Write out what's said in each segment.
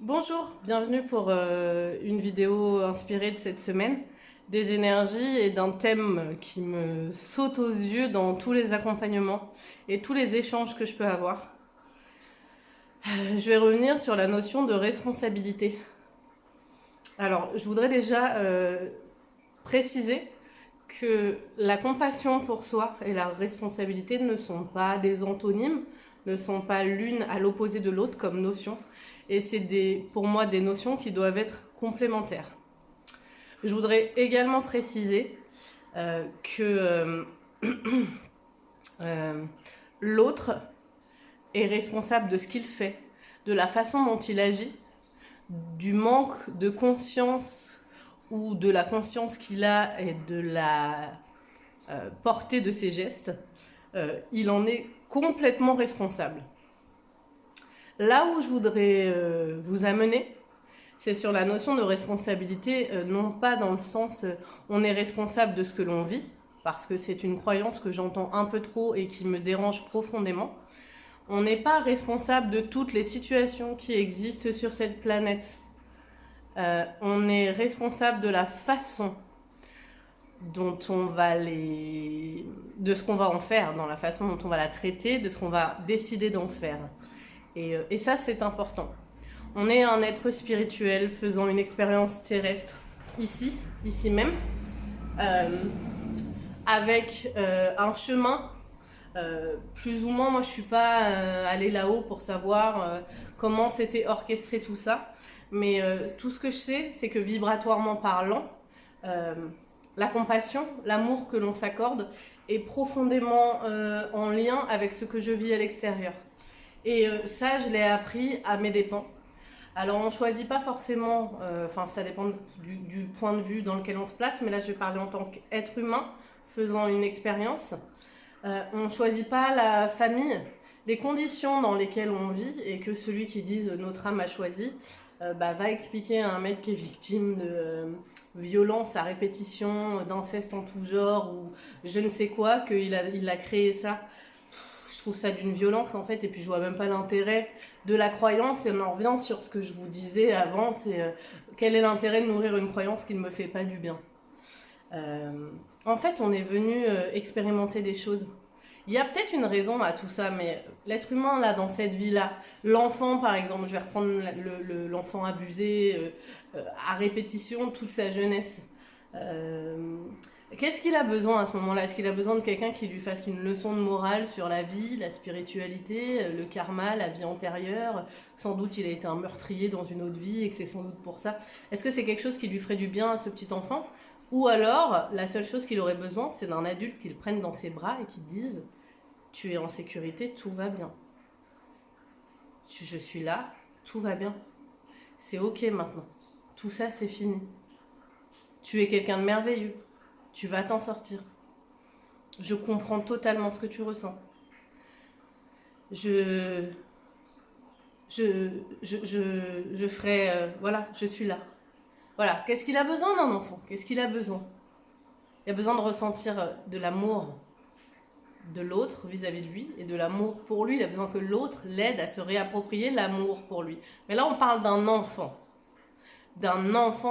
Bonjour, bienvenue pour une vidéo inspirée de cette semaine, des énergies et d'un thème qui me saute aux yeux dans tous les accompagnements et tous les échanges que je peux avoir. Je vais revenir sur la notion de responsabilité. Alors, je voudrais déjà préciser que la compassion pour soi et la responsabilité ne sont pas des antonymes, ne sont pas l'une à l'opposé de l'autre comme notion. Et c'est pour moi des notions qui doivent être complémentaires. Je voudrais également préciser que l'autre est responsable de ce qu'il fait, de la façon dont il agit, du manque de conscience ou de la conscience qu'il a et de la portée de ses gestes. Il en est complètement responsable. Là où je voudrais vous amener, c'est sur la notion de responsabilité, non pas dans le sens on est responsable de ce que l'on vit, parce que c'est une croyance que j'entends un peu trop et qui me dérange profondément. On n'est pas responsable de toutes les situations qui existent sur cette planète. On est responsable de la façon dont on va de ce qu'on va en faire, dans la façon dont on va la traiter, de ce qu'on va décider d'en faire. Et ça, c'est important. On est un être spirituel faisant une expérience terrestre ici même, avec un chemin. Plus ou moins, moi je suis pas allée là-haut pour savoir comment c'était orchestré tout ça, mais tout ce que je sais, c'est que vibratoirement parlant, la compassion, l'amour que l'on s'accorde est profondément en lien avec ce que je vis à l'extérieur. Et ça, je l'ai appris à mes dépens. Alors, on ne choisit pas forcément, ça dépend du point de vue dans lequel on se place, mais là, je vais parler en tant qu'être humain faisant une expérience. On ne choisit pas la famille, les conditions dans lesquelles on vit, et que celui qui dise notre âme a choisi va expliquer à un mec qui est victime de violence à répétition, d'inceste en tout genre, ou je ne sais quoi, qu'il a créé ça. Je trouve ça d'une violence en fait, et puis je vois même pas l'intérêt de la croyance, et on en revient sur ce que je vous disais avant, c'est quel est l'intérêt de nourrir une croyance qui ne me fait pas du bien. En fait, on est venu expérimenter des choses. Il y a peut-être une raison à tout ça, mais l'être humain, là, dans cette vie-là, l'enfant, par exemple, je vais reprendre l'enfant abusé à répétition toute sa jeunesse. Qu'est-ce qu'il a besoin à ce moment-là? Est-ce qu'il a besoin de quelqu'un qui lui fasse une leçon de morale sur la vie, la spiritualité, le karma, la vie antérieure? Sans doute il a été un meurtrier dans une autre vie et que c'est sans doute pour ça. Est-ce que c'est quelque chose qui lui ferait du bien à ce petit enfant? Ou alors, la seule chose qu'il aurait besoin, c'est d'un adulte qui le prenne dans ses bras et qui dise « Tu es en sécurité, tout va bien. Je suis là, tout va bien. C'est ok maintenant. Tout ça, c'est fini. Tu es quelqu'un de merveilleux. Tu vas t'en sortir. Je comprends totalement ce que tu ressens. Je ferai... voilà, je suis là. » Voilà, qu'est-ce qu'il a besoin d'un enfant? Qu'est-ce qu'il a besoin? Il a besoin de ressentir de l'amour de l'autre vis-à-vis de lui et de l'amour pour lui. Il a besoin que l'autre l'aide à se réapproprier l'amour pour lui. Mais là, on parle d'un enfant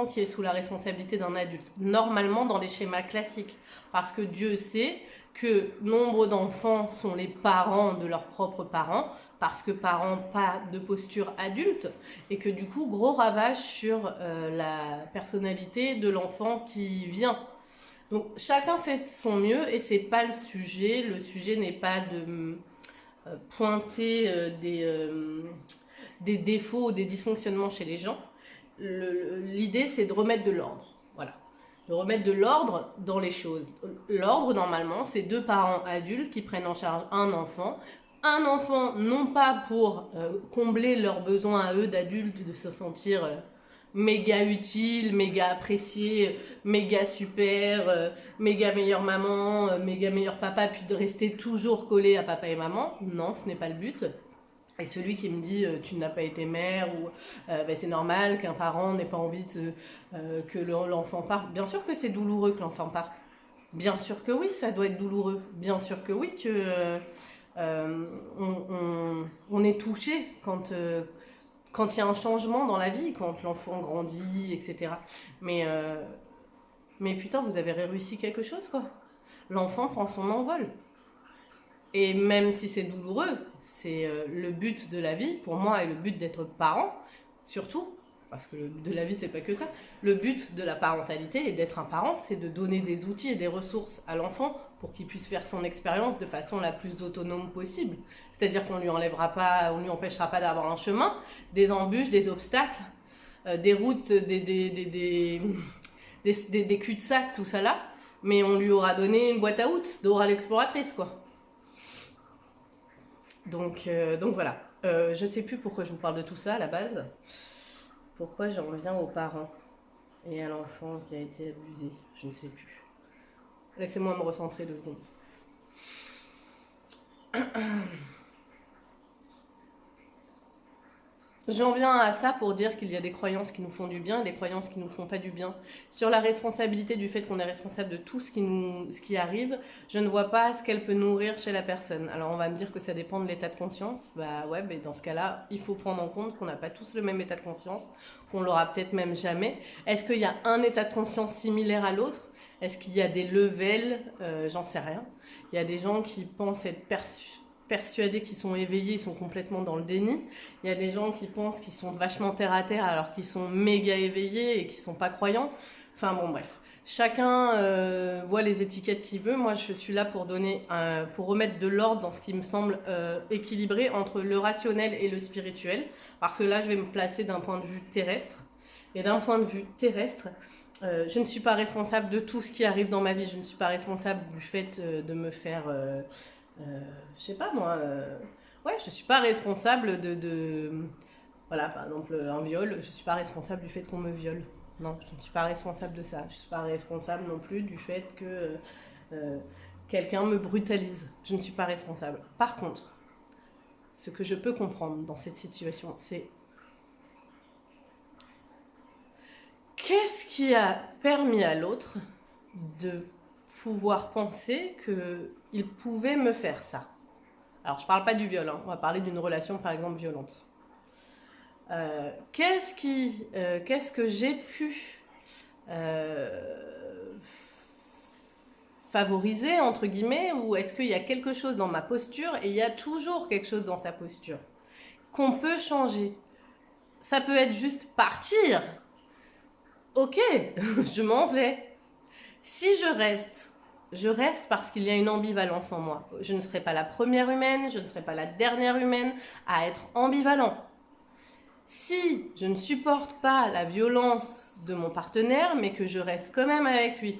qui est sous la responsabilité d'un adulte, normalement dans les schémas classiques. Parce que Dieu sait que nombre d'enfants sont les parents de leurs propres parents, parce que parents pas de posture adulte, et que du coup, gros ravage sur la personnalité de l'enfant qui vient. Donc chacun fait son mieux et c'est pas le sujet. Le sujet n'est pas de pointer des défauts ou des dysfonctionnements chez les gens. L'idée c'est de remettre de l'ordre. Voilà. De remettre de l'ordre dans les choses. L'ordre normalement c'est deux parents adultes qui prennent en charge un enfant. Un enfant non pas pour combler leurs besoins à eux d'adultes, de se sentir méga utile, méga apprécié, méga super, méga meilleure maman, méga meilleur papa, puis de rester toujours collé à papa et maman. Non, ce n'est pas le but. Et celui qui me dit tu n'as pas été mère ou c'est normal qu'un parent n'ait pas envie que l'enfant parte. Bien sûr que c'est douloureux que l'enfant parte. Bien sûr que oui, ça doit être douloureux. Bien sûr que oui, que on est touché quand il y a un changement dans la vie, quand l'enfant grandit, etc. Mais putain, vous avez réussi quelque chose, quoi. L'enfant prend son envol. Et même si c'est douloureux, c'est le but de la vie, pour moi, et le but d'être parent, surtout, parce que le but de la vie, c'est pas que ça. Le but de la parentalité et d'être un parent, c'est de donner des outils et des ressources à l'enfant pour qu'il puisse faire son expérience de façon la plus autonome possible. C'est-à-dire qu'on lui enlèvera pas, on lui empêchera pas d'avoir un chemin, des embûches, des obstacles, des routes, des cul-de-sac, tout ça là. Mais on lui aura donné une boîte à outils Dora l'exploratrice, quoi. Donc voilà. Je sais plus pourquoi je vous parle de tout ça à la base. Pourquoi j'en reviens aux parents et à l'enfant qui a été abusé. Je ne sais plus. Laissez-moi me recentrer 2 secondes. J'en viens à ça pour dire qu'il y a des croyances qui nous font du bien et des croyances qui nous font pas du bien. Sur la responsabilité du fait qu'on est responsable de tout ce qui arrive, je ne vois pas ce qu'elle peut nourrir chez la personne. Alors on va me dire que ça dépend de l'état de conscience. Bah ouais, mais dans ce cas-là, il faut prendre en compte qu'on n'a pas tous le même état de conscience, qu'on l'aura peut-être même jamais. Est-ce qu'il y a un état de conscience similaire à l'autre ? Est-ce qu'il y a des levels ? J'en sais rien. Il y a des gens qui pensent être persuadés qu'ils sont éveillés, ils sont complètement dans le déni. Il y a des gens qui pensent qu'ils sont vachement terre à terre alors qu'ils sont méga éveillés et qu'ils sont pas croyants. Enfin bon, bref. Chacun voit les étiquettes qu'il veut. Moi, je suis là pour pour remettre de l'ordre dans ce qui me semble équilibré entre le rationnel et le spirituel. Parce que là, je vais me placer d'un point de vue terrestre. Et d'un point de vue terrestre, je ne suis pas responsable de tout ce qui arrive dans ma vie. Je ne suis pas responsable du fait de me faire... je sais pas moi, ouais, je suis pas responsable voilà, par exemple, un viol, je suis pas responsable du fait qu'on me viole. Non, je ne suis pas responsable de ça. Je suis pas responsable non plus du fait que quelqu'un me brutalise. Je ne suis pas responsable. Par contre, ce que je peux comprendre dans cette situation, c'est qu'est-ce qui a permis à l'autre de pouvoir penser qu'il pouvait me faire ça. Alors, je ne parle pas du viol, hein. On va parler d'une relation, par exemple, violente. Qu'est-ce que j'ai pu favoriser, entre guillemets, ou est-ce qu'il y a quelque chose dans ma posture, et il y a toujours quelque chose dans sa posture, qu'on peut changer. Ça peut être juste partir. Ok, je m'en vais. Si je reste parce qu'il y a une ambivalence en moi. Je ne serai pas la première humaine, je ne serai pas la dernière humaine à être ambivalent. Si je ne supporte pas la violence de mon partenaire, mais que je reste quand même avec lui,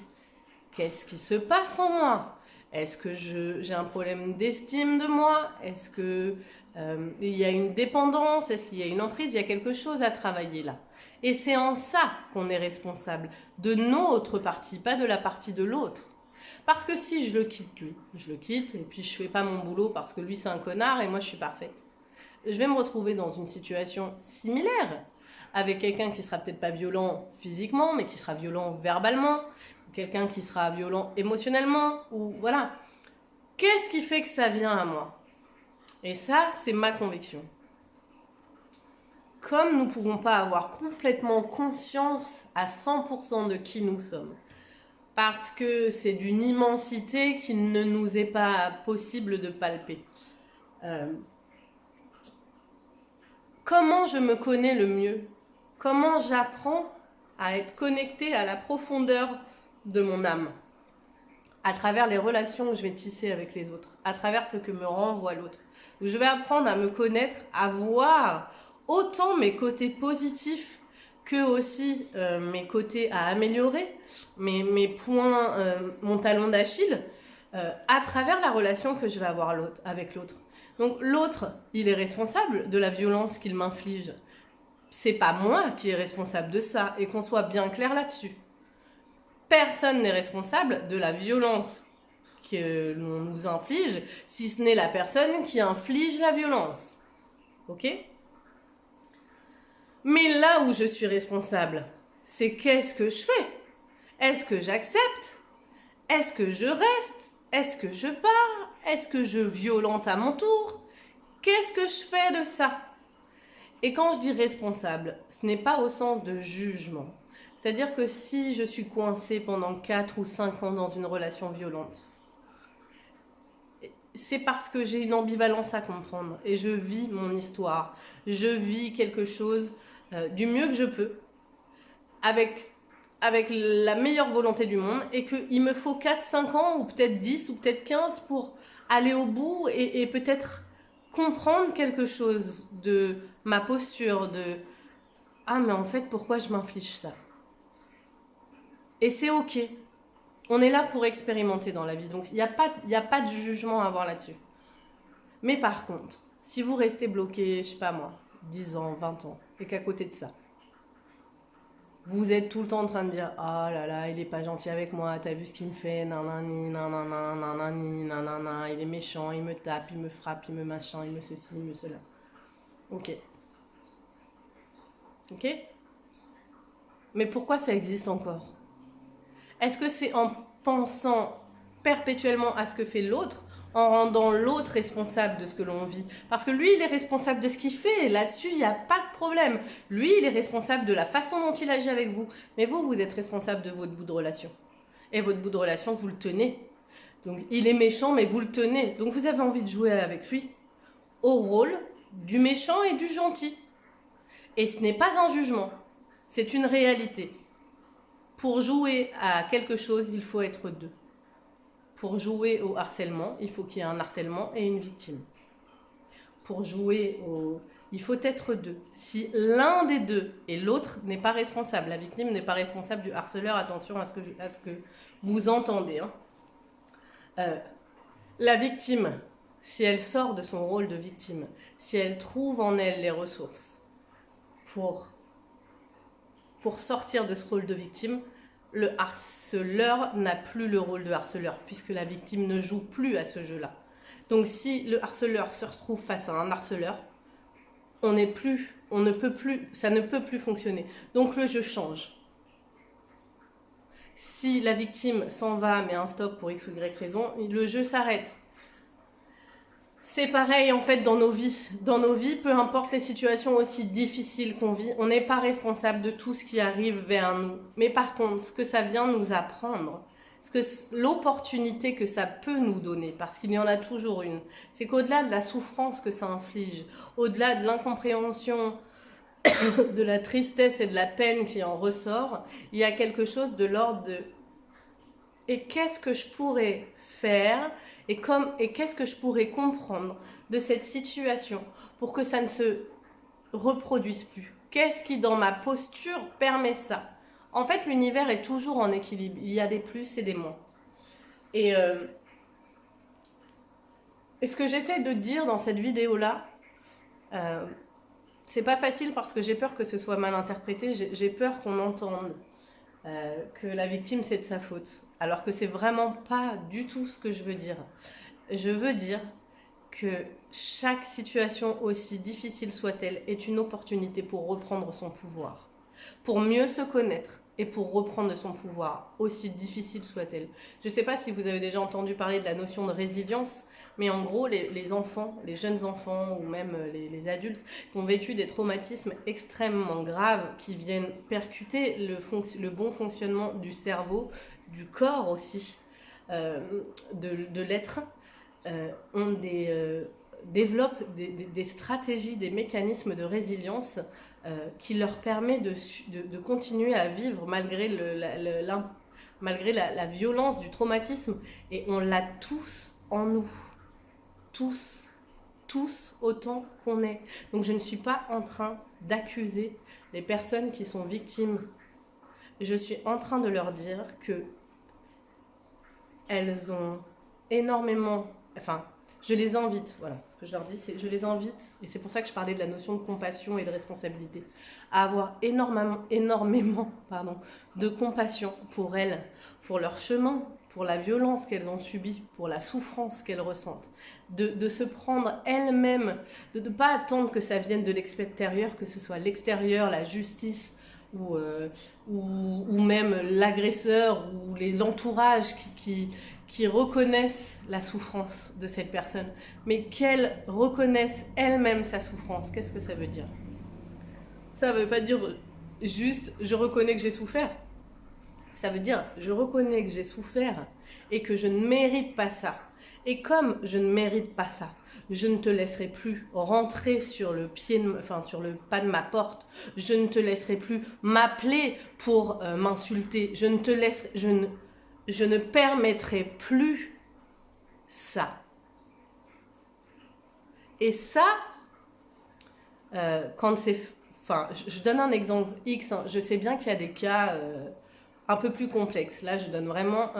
qu'est-ce qui se passe en moi ? Est-ce que j'ai un problème d'estime de moi ? Est-ce que il y a une dépendance ? Est-ce qu'il y a une emprise ? Il y a quelque chose à travailler là. Et c'est en ça qu'on est responsable, de notre partie, pas de la partie de l'autre. Parce que si je le quitte lui, je le quitte et puis je fais pas mon boulot parce que lui c'est un connard et moi je suis parfaite. Je vais me retrouver dans une situation similaire avec quelqu'un qui sera peut-être pas violent physiquement mais qui sera violent verbalement, quelqu'un qui sera violent émotionnellement ou voilà. Qu'est-ce qui fait que ça vient à moi ? Et ça, c'est ma conviction. Comme nous ne pouvons pas avoir complètement conscience à 100% de qui nous sommes, parce que c'est d'une immensité qu'il ne nous est pas possible de palper. Comment je me connais le mieux ? Comment j'apprends à être connectée à la profondeur de mon âme ? À travers les relations que je vais tisser avec les autres, à travers ce que me renvoie l'autre. Je vais apprendre à me connaître, à voir autant mes côtés positifs que aussi mes côtés à améliorer, mes points, mon talon d'Achille, à travers la relation que je vais avoir avec l'autre. Donc l'autre, il est responsable de la violence qu'il m'inflige. C'est pas moi qui est responsable de ça, et qu'on soit bien clair là-dessus. Personne n'est responsable de la violence que l'on nous inflige, si ce n'est la personne qui inflige la violence. Ok ? Mais là où je suis responsable, c'est qu'est-ce que je fais ? Est-ce que j'accepte ? Est-ce que je reste ? Est-ce que je pars ? Est-ce que je violente à mon tour ? Qu'est-ce que je fais de ça ? Et quand je dis responsable, ce n'est pas au sens de jugement. C'est-à-dire que si je suis coincée pendant 4 ou 5 ans dans une relation violente, c'est parce que j'ai une ambivalence à comprendre et je vis mon histoire. Je vis quelque chose du mieux que je peux, avec la meilleure volonté du monde, et qu'il me faut 4-5 ans, ou peut-être 10, ou peut-être 15 pour aller au bout et peut-être comprendre quelque chose de ma posture, de « Ah, mais en fait, pourquoi je m'inflige ça ?» Et c'est ok. On est là pour expérimenter dans la vie, donc il n'y a pas de jugement à avoir là-dessus. Mais par contre, si vous restez bloqué, je sais pas moi, 10 ans, 20 ans, et qu'à côté de ça, vous êtes tout le temps en train de dire « Ah là là, il est pas gentil avec moi, t'as vu ce qu'il me fait, nanani, nanana, nanani, nanana, il est méchant, il me tape, il me frappe, il me machin, il me ceci, il me cela. » Ok. Ok? Mais pourquoi ça existe encore? Est-ce que c'est en pensant perpétuellement à ce que fait l'autre, en rendant l'autre responsable de ce que l'on vit? Parce que lui, il est responsable de ce qu'il fait, là-dessus, il n'y a pas de problème. Lui, il est responsable de la façon dont il agit avec vous. Mais vous, vous êtes responsable de votre bout de relation. Et votre bout de relation, vous le tenez. Donc, il est méchant, mais vous le tenez. Donc, vous avez envie de jouer avec lui au rôle du méchant et du gentil. Et ce n'est pas un jugement, c'est une réalité. Pour jouer à quelque chose, il faut être deux. Pour jouer au harcèlement, il faut qu'il y ait un harcèlement et une victime. Pour jouer au... Il faut être deux. Si l'un des deux et l'autre n'est pas responsable, la victime n'est pas responsable du harceleur, attention à ce que vous entendez. La victime, si elle sort de son rôle de victime, si elle trouve en elle les ressources pour sortir de ce rôle de victime, le harceleur n'a plus le rôle de harceleur, puisque la victime ne joue plus à ce jeu-là. Donc si le harceleur se retrouve face à un harceleur, ça ne peut plus fonctionner. Donc le jeu change. Si la victime s'en va, met un stop pour X ou Y raison, le jeu s'arrête. C'est pareil en fait dans nos vies. Dans nos vies, peu importe les situations aussi difficiles qu'on vit, on n'est pas responsable de tout ce qui arrive vers nous. Mais par contre, ce que ça vient nous apprendre, l'opportunité que ça peut nous donner, parce qu'il y en a toujours une, c'est qu'au-delà de la souffrance que ça inflige, au-delà de l'incompréhension, de la tristesse et de la peine qui en ressort, il y a quelque chose de l'ordre de « et qu'est-ce que je pourrais faire ?» et qu'est-ce que je pourrais comprendre de cette situation pour que ça ne se reproduise plus? Qu'est-ce qui, dans ma posture, permet ça? En fait, l'univers est toujours en équilibre. Il y a des plus et des moins. Et ce que j'essaie de dire dans cette vidéo-là, c'est pas facile parce que j'ai peur que ce soit mal interprété. J'ai peur qu'on entende que la victime, c'est de sa faute. Alors que c'est vraiment pas du tout ce que je veux dire. Je veux dire que chaque situation, aussi difficile soit-elle, est une opportunité pour reprendre son pouvoir, pour mieux se connaître et pour reprendre son pouvoir, aussi difficile soit-elle. Je ne sais pas si vous avez déjà entendu parler de la notion de résilience, mais en gros, les enfants, les jeunes enfants ou même les adultes qui ont vécu des traumatismes extrêmement graves qui viennent percuter le bon fonctionnement du cerveau, du corps aussi, de l'être, développent des stratégies, des mécanismes de résilience qui leur permet de continuer à vivre malgré la violence du traumatisme. Et on l'a tous en nous. Tous autant qu'on est. Donc je ne suis pas en train d'accuser les personnes qui sont victimes. Je suis en train de leur dire que elles ont énormément... Enfin, je les invite, voilà, ce que je leur dis, c'est je les invite, et c'est pour ça que je parlais de la notion de compassion et de responsabilité, à avoir énormément de compassion pour elles, pour leur chemin, pour la violence qu'elles ont subie, pour la souffrance qu'elles ressentent, de se prendre elles-mêmes, de ne pas attendre que ça vienne de l'extérieur, que ce soit l'extérieur, la justice, ou même l'agresseur ou l'entourage qui reconnaissent la souffrance de cette personne, mais qu'elle reconnaisse elle-même sa souffrance. Qu'est-ce que ça veut dire? Ça veut pas dire juste je reconnais que j'ai souffert. Ça veut dire je reconnais que j'ai souffert et que je ne mérite pas ça. Et comme je ne mérite pas ça, je ne te laisserai plus rentrer sur le sur le pas de ma porte. Je ne te laisserai plus m'appeler pour m'insulter. Je ne permettrai plus ça. Et ça, quand c'est... Enfin, je donne un exemple X. Hein. Je sais bien qu'il y a des cas un peu plus complexes. Là, je donne vraiment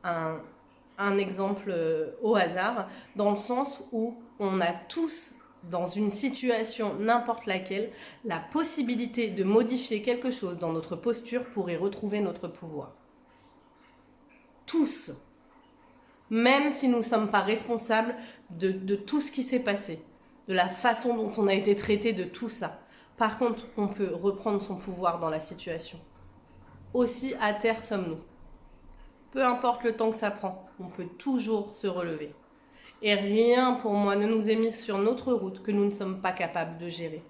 un exemple au hasard, dans le sens où on a tous, dans une situation n'importe laquelle, la possibilité de modifier quelque chose dans notre posture pour y retrouver notre pouvoir. Tous. Même si nous ne sommes pas responsables de tout ce qui s'est passé, de la façon dont on a été traité, de tout ça. Par contre, on peut reprendre son pouvoir dans la situation. Aussi à terre sommes-nous. Peu importe le temps que ça prend, on peut toujours se relever. Et rien pour moi ne nous est mis sur notre route que nous ne sommes pas capables de gérer.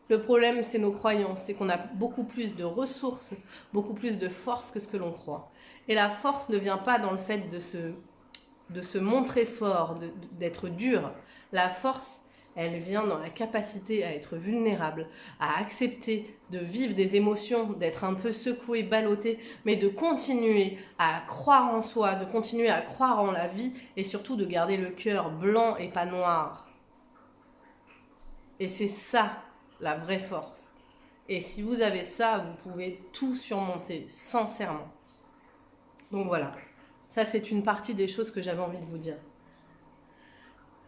Le problème, c'est nos croyances, c'est qu'on a beaucoup plus de ressources, beaucoup plus de force que ce que l'on croit. Et la force ne vient pas dans le fait de se montrer fort, d'être dur. La force, elle vient dans la capacité à être vulnérable, à accepter de vivre des émotions, d'être un peu secoué, ballotté, mais de continuer à croire en soi, de continuer à croire en la vie et surtout de garder le cœur blanc et pas noir. Et c'est ça, la vraie force. Et si vous avez ça, vous pouvez tout surmonter, sincèrement. Donc voilà, ça c'est une partie des choses que j'avais envie de vous dire.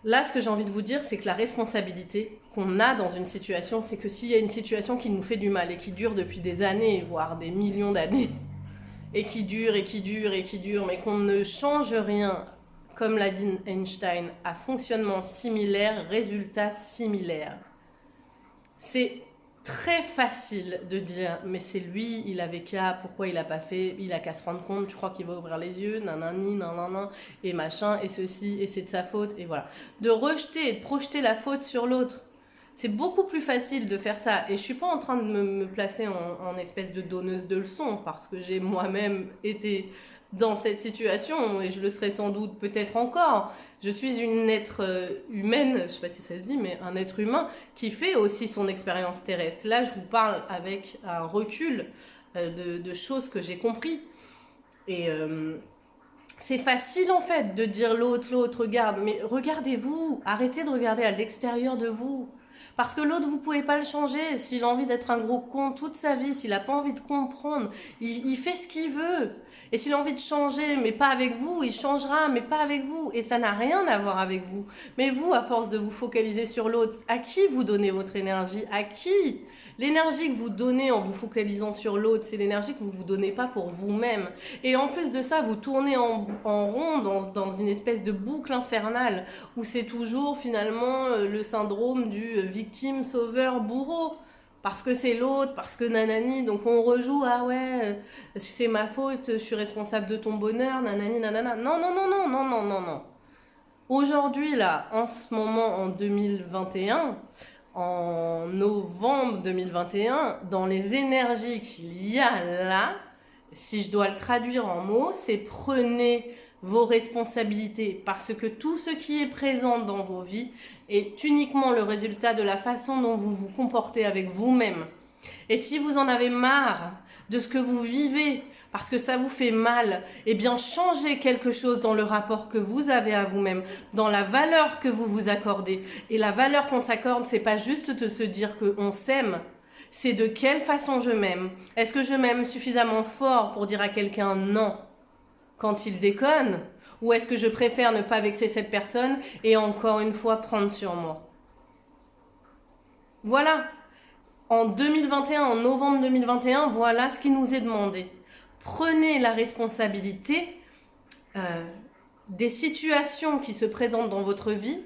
Là, ce que j'ai envie de vous dire, c'est que la responsabilité qu'on a dans une situation, c'est que s'il y a une situation qui nous fait du mal et qui dure depuis des années, voire des millions d'années, et qui dure, et qui dure, et qui dure, mais qu'on ne change rien, comme l'a dit Einstein, à fonctionnement similaire, résultat similaire. C'est très facile de dire, mais c'est lui, il avait qu'à, pourquoi il a pas fait, il a qu'à se rendre compte, je crois qu'il va ouvrir les yeux, nanani, nanana, et machin, et ceci, et c'est de sa faute, et voilà. De rejeter et de projeter la faute sur l'autre, c'est beaucoup plus facile de faire ça, et je suis pas en train de me placer en espèce de donneuse de leçons, parce que j'ai moi-même été dans cette situation, et je le serai sans doute peut-être encore. Je suis une être humaine, je sais pas si ça se dit, mais un être humain qui fait aussi son expérience terrestre. Là, je vous parle avec un recul de choses que j'ai compris. Et c'est facile en fait de dire l'autre, regarde, mais regardez-vous, arrêtez de regarder à l'extérieur de vous. Parce que l'autre, vous pouvez pas le changer. S'il a envie d'être un gros con toute sa vie, s'il a pas envie de comprendre, il fait ce qu'il veut. Et s'il a envie de changer, mais pas avec vous, il changera, mais pas avec vous. Et ça n'a rien à voir avec vous. Mais vous, à force de vous focaliser sur l'autre, à qui vous donnez votre énergie? À qui? L'énergie que vous donnez en vous focalisant sur l'autre, c'est l'énergie que vous vous donnez pas pour vous-même. Et en plus de ça, vous tournez en rond dans une espèce de boucle infernale où c'est toujours finalement le syndrome du victime, sauveur, bourreau. Parce que c'est l'autre, parce que nanani, donc on rejoue, ah ouais, c'est ma faute, je suis responsable de ton bonheur, nanani, nanana. Non, non, non, non, non, non, non, non. Aujourd'hui, là, en ce moment, en 2021, en novembre 2021, dans les énergies qu'il y a là, si je dois le traduire en mots, c'est prenez vos responsabilités parce que tout ce qui est présent dans vos vies est uniquement le résultat de la façon dont vous vous comportez avec vous-même. Et si vous en avez marre de ce que vous vivez, parce que ça vous fait mal, eh bien changez quelque chose dans le rapport que vous avez à vous-même, dans la valeur que vous vous accordez. Et la valeur qu'on s'accorde, c'est pas juste de se dire qu'on s'aime, c'est de quelle façon je m'aime. Est-ce que je m'aime suffisamment fort pour dire à quelqu'un non quand il déconne? Ou est-ce que je préfère ne pas vexer cette personne et encore une fois prendre sur moi? Voilà. En 2021, en novembre 2021, voilà ce qui nous est demandé. Prenez la responsabilité des situations qui se présentent dans votre vie.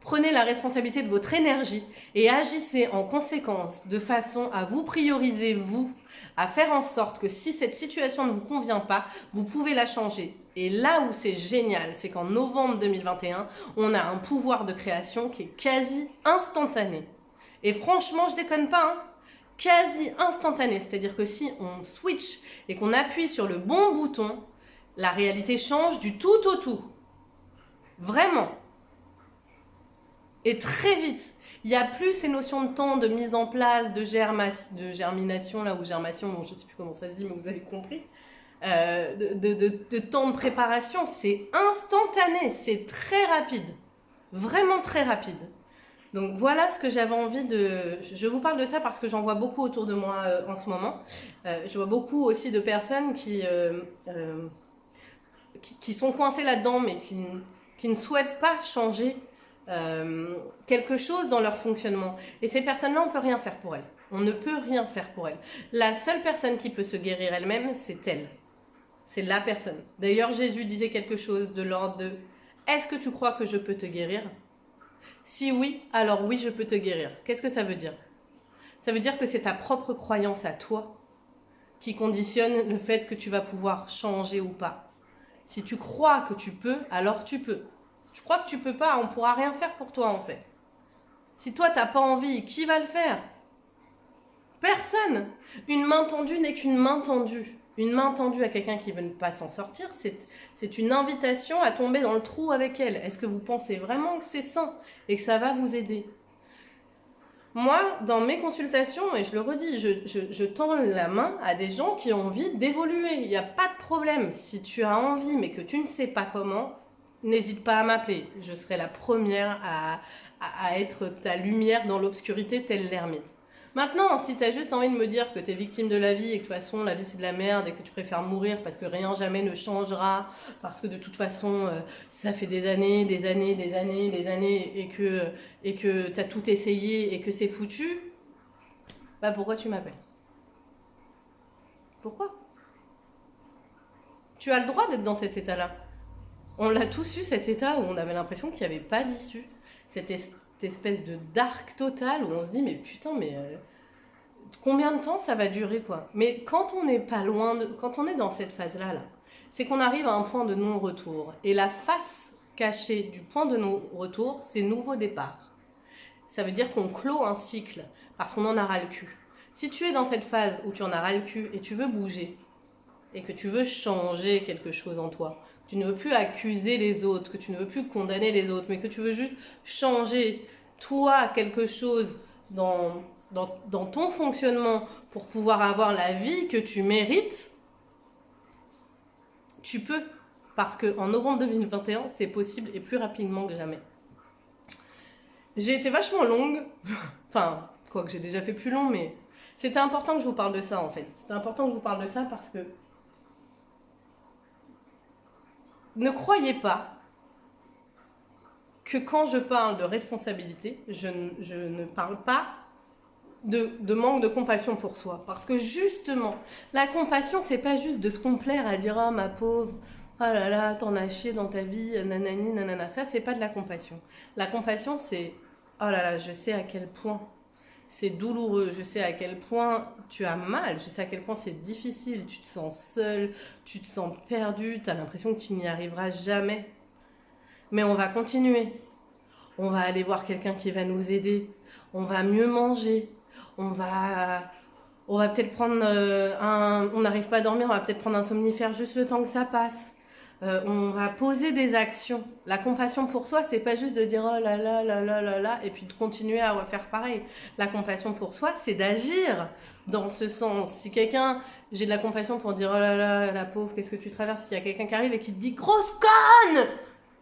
Prenez la responsabilité de votre énergie et agissez en conséquence de façon à vous prioriser, vous, à faire en sorte que si cette situation ne vous convient pas, vous pouvez la changer. Et là où c'est génial, c'est qu'en novembre 2021, on a un pouvoir de création qui est quasi instantané. Et franchement, je déconne pas, hein. quasi instantanée. C'est-à-dire que si on switch et qu'on appuie sur le bon bouton, la réalité change du tout au tout. Vraiment. Et très vite. Il n'y a plus ces notions de temps, de mise en place, de germination, là, ou germation, bon, je ne sais plus comment ça se dit, mais vous avez compris. De temps de préparation, c'est instantané, c'est très rapide. Vraiment très rapide. Donc voilà ce que j'avais envie de... Je vous parle de ça parce que j'en vois beaucoup autour de moi en ce moment. Je vois beaucoup aussi de personnes qui sont coincées là-dedans, mais qui ne souhaitent pas changer quelque chose dans leur fonctionnement. Et ces personnes-là, on ne peut rien faire pour elles. On ne peut rien faire pour elles. La seule personne qui peut se guérir elle-même, c'est elle. C'est la personne. D'ailleurs, Jésus disait quelque chose de l'ordre de « Est-ce que tu crois que je peux te guérir ?» Si oui, alors oui, je peux te guérir. Qu'est-ce que ça veut dire? Ça veut dire que c'est ta propre croyance à toi qui conditionne le fait que tu vas pouvoir changer ou pas. Si tu crois que tu peux, alors tu peux. Si tu crois que tu peux pas, on pourra rien faire pour toi en fait. Si toi t'as pas envie, qui va le faire? Personne. Une main tendue n'est qu'une main tendue. Une main tendue à quelqu'un qui ne veut pas s'en sortir, c'est une invitation à tomber dans le trou avec elle. Est-ce que vous pensez vraiment que c'est sain et que ça va vous aider? Moi, dans mes consultations, et je le redis, je tends la main à des gens qui ont envie d'évoluer. Il n'y a pas de problème. Si tu as envie, mais que tu ne sais pas comment, n'hésite pas à m'appeler. Je serai la première à être ta lumière dans l'obscurité, telle l'ermite. Maintenant, si tu as juste envie de me dire que tu es victime de la vie et que de toute façon la vie c'est de la merde et que tu préfères mourir parce que rien jamais ne changera, parce que de toute façon ça fait des années et que tu as tout essayé et que c'est foutu, bah pourquoi tu m'appelles? Pourquoi? Tu as le droit d'être dans cet état-là. On l'a tous eu, cet état où on avait l'impression qu'il n'y avait pas d'issue. Cette espèce de dark total où on se dit mais putain mais combien de temps ça va durer quoi. Mais quand on n'est pas loin quand on est dans cette phase là, c'est qu'on arrive à un point de non-retour et la face cachée du point de non-retour c'est nouveau départ. Ça veut dire qu'on clôt un cycle parce qu'on en a ras le cul. Si tu es dans cette phase où tu en as ras le cul et tu veux bouger et que tu veux changer quelque chose en toi, tu ne veux plus accuser les autres, que tu ne veux plus condamner les autres, mais que tu veux juste changer, toi, quelque chose dans ton fonctionnement pour pouvoir avoir la vie que tu mérites, tu peux. Parce qu'en novembre 2021, c'est possible et plus rapidement que jamais. J'ai été vachement longue, enfin, quoique j'ai déjà fait plus long, mais c'était important que je vous parle de ça en fait. C'était important que je vous parle de ça parce que ne croyez pas que quand je parle de responsabilité, je ne parle pas de manque de compassion pour soi. Parce que justement, la compassion, c'est pas juste de se complaire à dire « Ah, ma pauvre, oh là là, t'en as chié dans ta vie, nanani, nanana ». Ça, c'est pas de la compassion. La compassion, c'est « Oh là là, je sais à quel point c'est douloureux, je sais à quel point tu as mal, je sais à quel point c'est difficile, tu te sens seul, tu te sens perdu, tu as l'impression que tu n'y arriveras jamais. Mais on va continuer. On va aller voir quelqu'un qui va nous aider. On va mieux manger. On va peut-être prendre on n'arrive pas à dormir, on va peut-être prendre un somnifère juste le temps que ça passe. On va poser des actions. La compassion pour soi, c'est pas juste de dire oh là là là là là là et puis de continuer à faire pareil. La compassion pour soi, c'est d'agir dans ce sens. Si j'ai de la compassion pour dire oh là là la pauvre, qu'est-ce que tu traverses? S'il y a quelqu'un qui arrive et qui te dit grosse conne,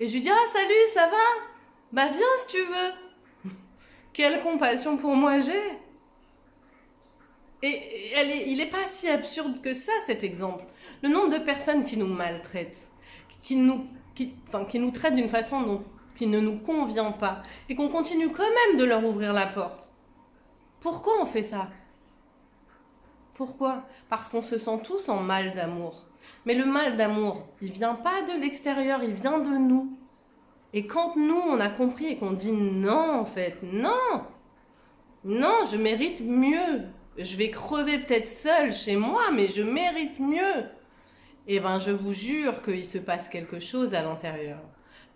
et je lui dis ah salut, ça va? Bah viens si tu veux. Quelle compassion pour moi j'ai. Et il n'est pas si absurde que ça, cet exemple. Le nombre de personnes qui nous maltraitent, qui nous traitent d'une façon qui ne nous convient pas, et qu'on continue quand même de leur ouvrir la porte. Pourquoi on fait ça? Pourquoi? Parce qu'on se sent tous en mal d'amour. Mais le mal d'amour, il vient pas de l'extérieur, il vient de nous. Et quand nous, on a compris et qu'on dit non, en fait, non, je mérite mieux. Je vais crever peut-être seule chez moi, mais je mérite mieux. Eh bien, je vous jure qu'il se passe quelque chose à l'intérieur.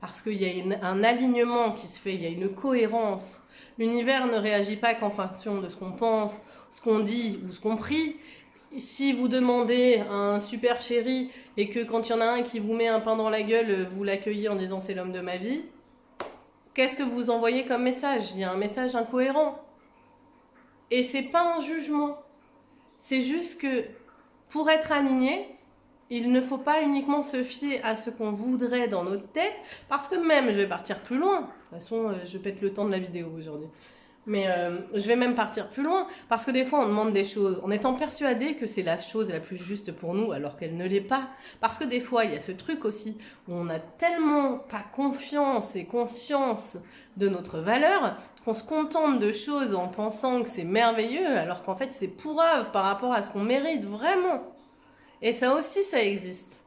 Parce qu'il y a un alignement qui se fait, il y a une cohérence L'univers ne réagit pas qu'en fonction de ce qu'on pense, ce qu'on dit ou ce qu'on prie. Si vous demandez à un super chéri et que quand il y en a un qui vous met un pain dans la gueule, vous l'accueillez en disant c'est l'homme de ma vie, qu'est-ce que vous envoyez comme message? Il y a un message incohérent. Et c'est pas un jugement. C'est juste que pour être aligné, il ne faut pas uniquement se fier à ce qu'on voudrait dans notre tête, parce que même, je vais partir plus loin. De toute façon, je pète le temps de la vidéo aujourd'hui. Mais je vais même partir plus loin, parce que des fois on demande des choses en étant persuadé que c'est la chose la plus juste pour nous, alors qu'elle ne l'est pas. Parce que des fois il y a ce truc aussi, où on n'a tellement pas confiance et conscience de notre valeur, qu'on se contente de choses en pensant que c'est merveilleux, alors qu'en fait c'est pourrave par rapport à ce qu'on mérite vraiment. Et ça aussi, ça existe.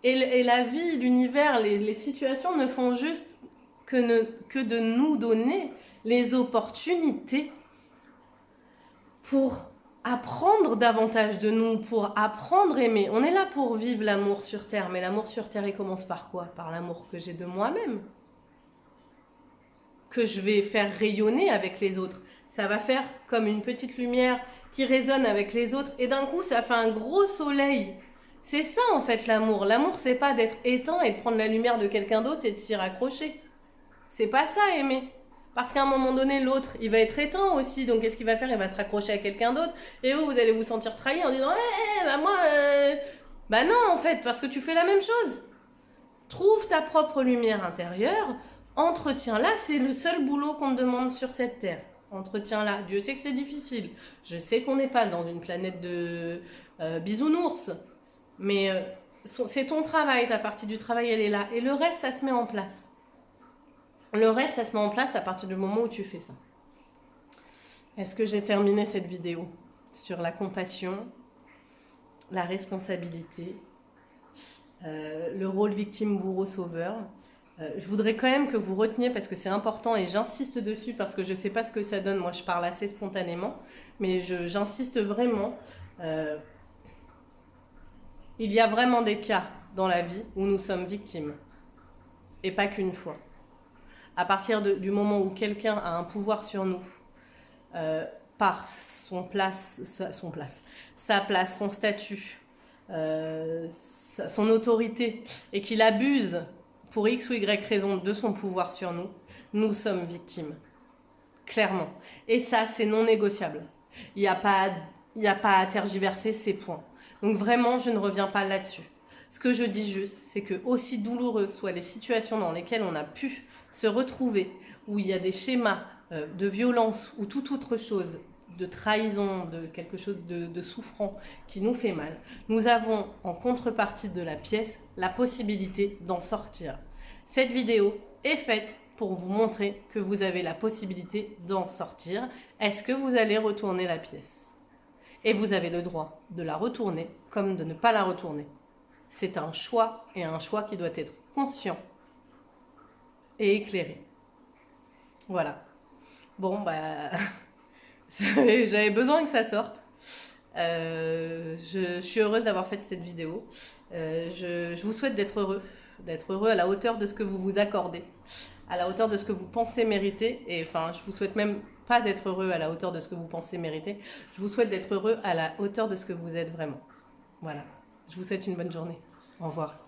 Et la vie, l'univers, les situations ne font juste que de nous donner les opportunités pour apprendre davantage de nous, pour apprendre à aimer. On est là pour vivre l'amour sur Terre, mais l'amour sur Terre, il commence par quoi? Par l'amour que j'ai de moi-même, que je vais faire rayonner avec les autres. Ça va faire comme une petite lumière qui résonne avec les autres, et d'un coup, ça fait un gros soleil. C'est ça, en fait, l'amour. L'amour, c'est pas d'être éteint et de prendre la lumière de quelqu'un d'autre et de s'y raccrocher. C'est pas ça, aimer. Parce qu'à un moment donné, l'autre, il va être éteint aussi. Donc, qu'est-ce qu'il va faire? Il va se raccrocher à quelqu'un d'autre. Et vous allez vous sentir trahi en disant bah moi, bah non, en fait, parce que tu fais la même chose. Trouve ta propre lumière intérieure. Entretiens-la. C'est le seul boulot qu'on te demande sur cette terre. Entretiens-la. Dieu sait que c'est difficile. Je sais qu'on n'est pas dans une planète de bisounours. Mais c'est ton travail. Ta partie du travail, elle est là. Et le reste, ça se met en place. Le reste, ça se met en place à partir du moment où tu fais ça. Est-ce que j'ai terminé cette vidéo sur la compassion, la responsabilité, le rôle victime, bourreau, sauveur? Je voudrais quand même que vous reteniez, parce que c'est important et j'insiste dessus parce que je ne sais pas ce que ça donne. Moi, je parle assez spontanément, mais j'insiste vraiment. Il y a vraiment des cas dans la vie où nous sommes victimes, et pas qu'une fois. À partir du moment où quelqu'un a un pouvoir sur nous, par sa place, son statut, son autorité, et qu'il abuse pour X ou Y raison de son pouvoir sur nous, nous sommes victimes. Clairement. Et ça, c'est non négociable. Il n'y a pas à tergiverser ces points. Donc vraiment, je ne reviens pas là-dessus. Ce que je dis juste, c'est que aussi douloureux soient les situations dans lesquelles on a pu se retrouver, où il y a des schémas de violence ou toute autre chose, de trahison, de quelque chose de souffrant qui nous fait mal, nous avons en contrepartie de la pièce la possibilité d'en sortir. Cette vidéo est faite pour vous montrer que vous avez la possibilité d'en sortir. Est-ce que vous allez retourner la pièce? Et vous avez le droit de la retourner comme de ne pas la retourner. C'est un choix, et un choix qui doit être conscient et éclairé. Voilà. Bon, bah, j'avais besoin que ça sorte. Je suis heureuse d'avoir fait cette vidéo. Je vous souhaite d'être heureux à la hauteur de ce que vous vous accordez, à la hauteur de ce que vous pensez mériter. Et enfin, je vous souhaite même pas d'être heureux à la hauteur de ce que vous pensez mériter. Je vous souhaite d'être heureux à la hauteur de ce que vous êtes vraiment. Voilà. Je vous souhaite une bonne journée. Au revoir.